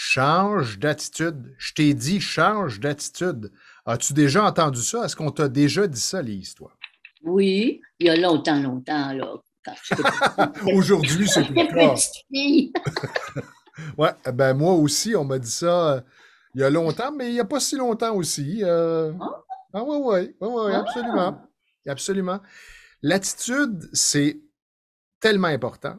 Change d'attitude. Je t'ai dit, change d'attitude. As-tu déjà entendu ça? Est-ce qu'on t'a déjà dit ça, Lise, toi? Oui, il y a longtemps, longtemps, là, quand Aujourd'hui, c'est plus le j'étais cas. petite fille. Ouais, ben moi aussi, on m'a dit ça il y a longtemps, mais il n'y a pas si longtemps aussi. Ah, Ah ouais, absolument. ah, Absolument. L'attitude, c'est tellement important,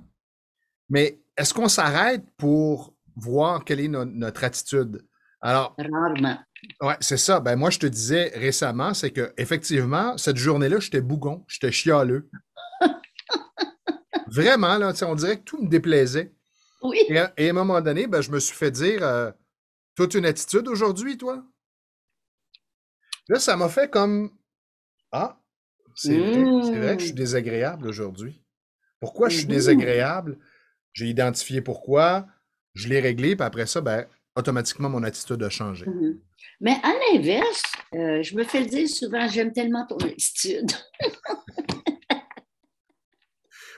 mais est-ce qu'on s'arrête pour voir quelle est notre attitude? Alors, rarement. ouais, c'est ça. Ben moi, je te disais récemment, c'est que effectivement, cette journée-là, j'étais bougon, j'étais chialeux. Vraiment, là, tu sais, on dirait que tout me déplaisait. Et Oui. à un moment donné, ben, je me suis fait dire, toute une attitude aujourd'hui, toi? Là, ça m'a fait comme, ah, c'est vrai que je suis Mmh. désagréable aujourd'hui. Pourquoi je suis Mhm. désagréable? J'ai identifié pourquoi, je l'ai réglé, puis après ça, ben, automatiquement, mon attitude a changé. Mhm. Mais à l'inverse, je me fais dire souvent, j'aime tellement ton attitude.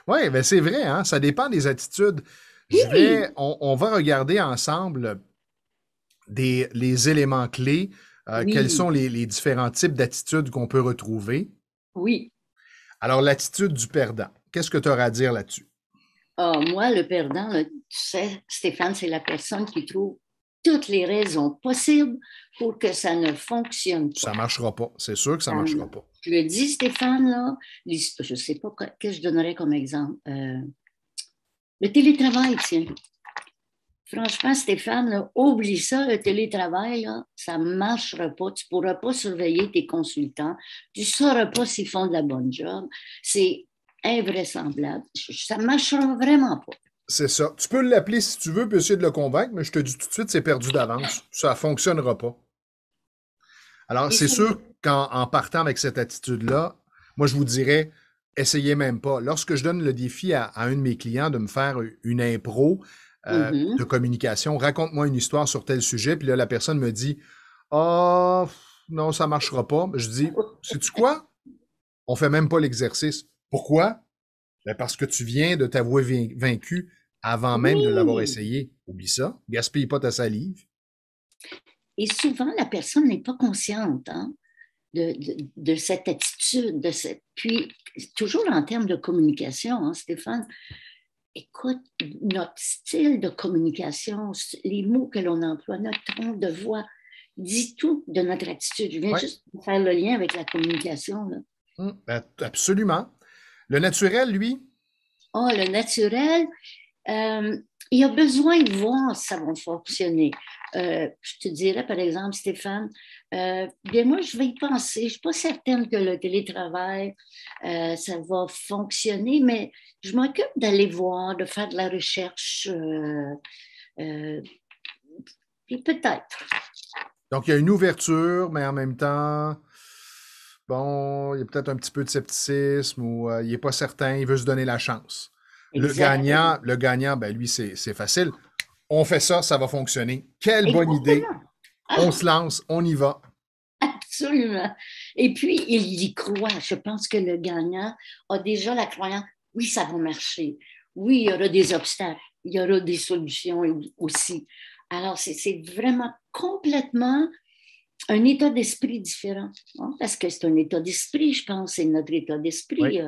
Oui, ben c'est vrai, hein, ça dépend des attitudes. Oui, On va regarder ensemble les éléments clés, quels oui, sont les différents types d'attitudes qu'on peut retrouver. oui. Alors, l'attitude du perdant, qu'est-ce que tu auras à dire là-dessus? Ah, moi, le perdant, là, tu sais, Stéphane, c'est la personne qui trouve toutes les raisons possibles pour que ça ne fonctionne Ça pas. ne marchera pas. C'est sûr que ça ne marchera pas. Je le dis, Stéphane, là, je ne sais pas que je donnerais comme exemple. Le télétravail, tiens. Franchement, Stéphane, là, oublie ça, le télétravail, là, ça ne marchera pas. Tu ne pourras pas surveiller tes consultants. Tu ne sauras pas s'ils font de la bonne job. C'est invraisemblable. Ça ne marchera vraiment pas. C'est ça. Tu peux l'appeler si tu veux, puis essayer de le convaincre, mais je te dis tout de suite, c'est perdu d'avance. Ça ne fonctionnera pas. Alors, Et c'est ça, sûr qu'en partant avec cette attitude-là, moi, je vous dirais, essayez même pas. Lorsque je donne le défi à un de mes clients de me faire une impro de mhm. communication, raconte-moi une histoire sur tel sujet, puis là, la personne me dit, ah, non, ça marchera pas. Je dis, sais-tu quoi? On fait même pas l'exercice. Pourquoi? Ben parce que tu viens de t'avouer vaincu avant même de l'avoir Oui. essayé. Oublie ça. Gaspille pas ta salive. Et souvent, la personne n'est pas consciente, hein, de cette attitude, puis toujours en termes de communication, hein, Stéphane. Écoute, notre style de communication, les mots que l'on emploie, notre ton de voix, dit tout de notre attitude. Je viens Oui, juste de faire le lien avec la communication, là. absolument. Le naturel, lui, Oh, le naturel, euh, il a besoin de voir si ça va fonctionner. Je te dirais, par exemple, Stéphane, bien moi, je vais y penser. Je ne suis pas certaine que le télétravail, ça va fonctionner, mais je m'occupe d'aller voir, de faire de la recherche. Euh, Puis peut-être. donc il y a une ouverture, mais en même temps, bon, il y a peut-être un petit peu de scepticisme ou il n'est pas certain, il veut se donner la chance. Exactement. Le gagnant, ben lui, c'est facile. On fait ça, ça va fonctionner. Quelle bonne idée. Exactement. On Ah, se lance, on y va. absolument. Et puis, il y croit. Je pense que le gagnant a déjà la croyance, oui, ça va marcher. Oui, il y aura des obstacles. Il y aura des solutions aussi. Alors, c'est vraiment complètement un état d'esprit différent, hein, parce que c'est un état d'esprit, je pense, c'est notre état Oui. d'esprit.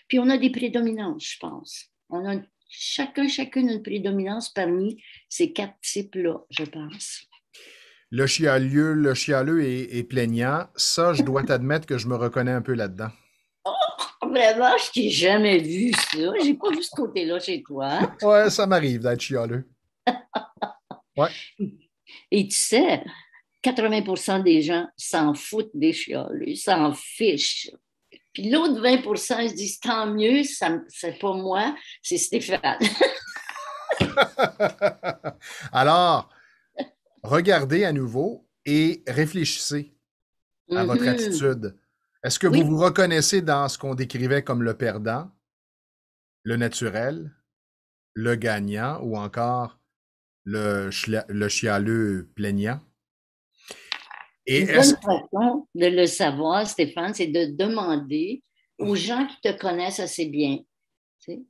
Puis on a des prédominances, je pense. On a chacune une prédominance parmi ces quatre types-là, je pense. Le chialeux et plaignant, ça, je dois t'admettre que je me reconnais un peu là-dedans. Vraiment, je t'ai jamais vu ça. J'ai pas vu ce côté-là chez toi. Ouais, ça m'arrive d'être chialeux. Ouais. Et tu sais, 80% des gens s'en foutent des chialeux, ils s'en fichent. Puis l'autre 20%, ils se disent tant mieux, c'est pas moi, c'est Stéphane. Alors, regardez à nouveau et réfléchissez à votre Mhm. attitude. Est-ce que vous Oui, vous reconnaissez dans ce qu'on décrivait comme le perdant, le naturel, le gagnant ou encore le chialeux plaignant? Et une est-ce bonne façon de le savoir, Stéphane, c'est de demander aux gens qui te connaissent assez bien. Tu sais.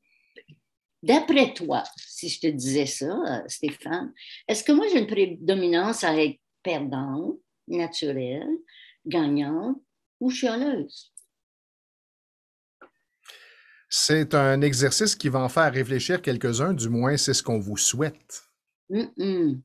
D'après toi, si je te disais ça, Stéphane, est-ce que moi j'ai une prédominance à être perdante, naturelle, gagnante ou chialeuse? C'est un exercice qui va en faire réfléchir quelques-uns, du moins c'est ce qu'on vous souhaite. Mm-mm.